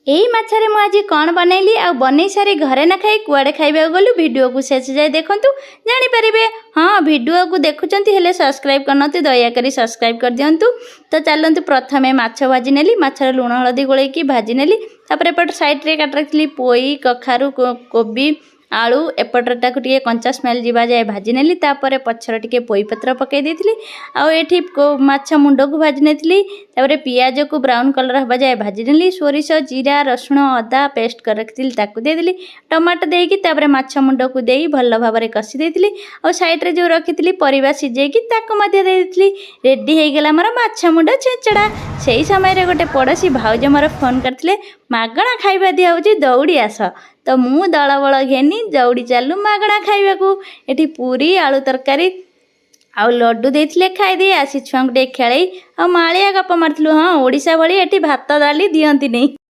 एई माछरे मु आज कौन बनैली आ बनै सारी घरे ना खाई कुआडे खाइबा गलु वीडियो को शेष जाए देखंतु जानि परिबे। हाँ वीडियो को देखुचंती हेले सब्सक्राइब करनते दया करी सब्सक्राइब कर दियंतु। तो चलंतु प्रथमे माछ भाजी नेली माछर लुण हळदी गोळै की भाजी नेली तापर एपट साइड रे काट रखली पोई कखारु कोबी आलू एपटर ताकू टिके कंचा स्मेल जीवा जाए भाजी नेली तापर पछर टिके पोई पत्र पकई देथिली आ एठी माछ मुंड को भाजी नेथिली तापर पियाज को ब्राउन कलर हबा जाए भाजी नेली सोरिष जीरा रसुण अदा पेस्ट कर रखिली ताकू दे देली टमाटो देकी तापर माछ मुंड को देई भल भाबरे कसी देथिली आ साइड रे जो रखिली परिबा सिजेकी ताकू मध्ये दे देथिली। रेडी हे गेला मोर माछ मुंड छेचड़ा। सेही समय रे गोटे पड़ोसी भाउज मोर फोन करथिले मागणा खाइबा दिया होची दौड़ी आस। तो मु दल बल घेनी दौड़ी चालू मागणा खाइबा को। एठी पूरी आलू तरकारी आउ लड्डू देथिले खाई दे आसी छुआ टे खेलई आ मालिया गप मारथिलु। हाँ ओडिशा भली एठी भात डाली दियंती नहीं।